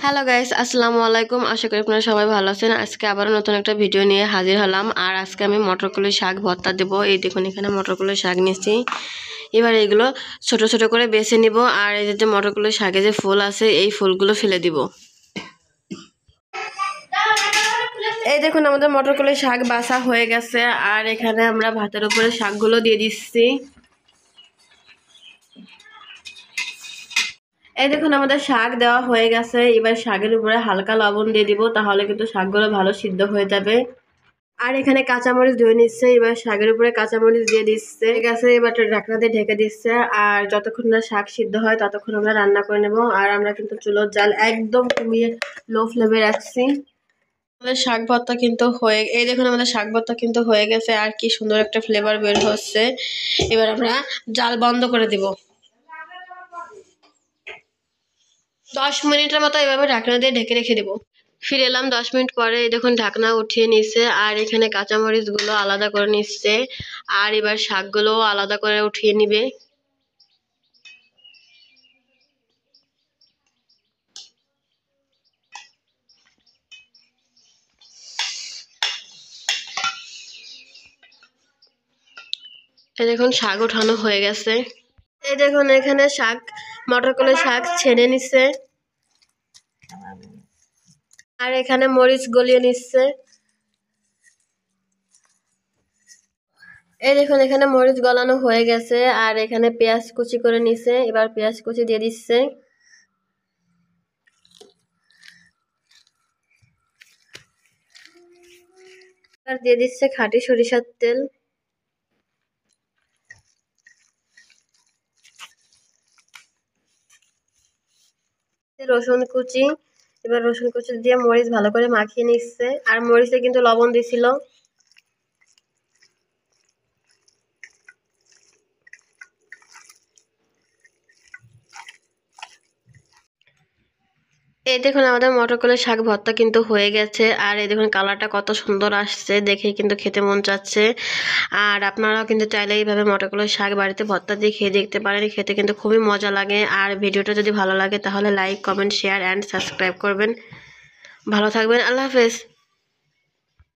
Hello guys, আসসালামু আলাইকুম। আশা করি আপনারা সবাই ভালো আছেন। আজকে আবারও নতুন একটা ভিডিও নিয়ে হাজির হলাম। আর আজকে আমি মটরকলি শাক ভর্তা দেবো। এই দেখুন, এখানে মটরকলি শাক নিয়েছি। এবার এগুলো ছোট ছোট করে বেছে নিব। আর এই যে মটরকলি শাকে যে ফুল আছে, এই ফুলগুলো ফেলে দিব। এই দেখুন, আমাদের মটরকলি শাক বাছা হয়ে গেছে। আর এখানে আমরা ভাতের উপরে শাকগুলো দিয়ে দিচ্ছি। এই দেখুন, আমাদের শাক দেওয়া হয়ে গেছে। এবার শাকের উপরে হালকা লবণ দিয়ে দিব, তাহলে কিন্তু শাকগুলো ভালো সিদ্ধ হয়ে যাবে। আর এখানে কাঁচামরিচ ধুয়ে নিচ্ছে। এবার শাকের উপরে কাঁচামরিচ দিয়ে দিচ্ছে। গেছে, এবার ঢাকনা দিয়ে ঢেকে দিচ্ছে। আর যতক্ষণ না শাক সিদ্ধ হয় ততক্ষণ আমরা রান্না করে নেব। আর আমরা কিন্তু চুলোর জাল একদম কমিয়ে লো ফ্লেমে রাখছি। আমাদের শাক ভর্তা কিন্তু এই দেখুন, আমাদের শাক ভর্তা কিন্তু হয়ে গেছে। আর কি সুন্দর একটা ফ্লেভার বের হচ্ছে। এবার আমরা জাল বন্ধ করে দিব। 10 মিনিটের মতো এভাবে ঢাকনা দিয়ে ঢেকে রেখে দেবো। ফিরে এলাম 10 মিনিট পরে। এই দেখুন, ঢাকনা উঠিয়ে নিচ্ছে। আর এখানে কাঁচামরিচ গুলো আলাদা করে নিচ্ছে। আর এবার শাকগুলো আলাদা করে উঠিয়ে নিবে। এই দেখুন, শাক উঠানো হয়ে গেছে। এই দেখুন, এখানে শাক মটরকলি শাক ছেড়ে নিচ্ছে। আর এখানে মরিচ গলিয়ে নিচ্ছে। এই দেখুন, এখানে মরিচ গলানো হয়ে গেছে। আর এখানে পেঁয়াজ কুচি করে নিচ্ছে। এবার পেঁয়াজ কুচি দিয়ে দিচ্ছে। আর দিয়ে দিচ্ছে খাঁটি সরিষার তেল। রসুন কুচি। এবার রসুন কুচি দিয়ে মরিচ ভালো করে মাখিয়ে নিচ্ছে। আর মরিচে কিন্তু লবণ দিছিল। এই দেখুন, আমাদের মটরকলি শাক ভর্তা কিন্তু হয়ে গেছে। আর এই দেখুন, কালারটা কত সুন্দর আসছে, দেখে কিন্তু খেতে মন চাচ্ছে। আর আপনারাও কিন্তু চাইলে এইভাবে মটরকলি শাক বাড়িতে ভর্তা দিয়ে খেয়ে দেখতে পারেন। খেতে কিন্তু খুবই মজা লাগে। আর ভিডিওটা যদি ভালো লাগে তাহলে like, comment, share and subscribe করবেন। ভালো থাকবেন। আল্লাহ হাফেজ।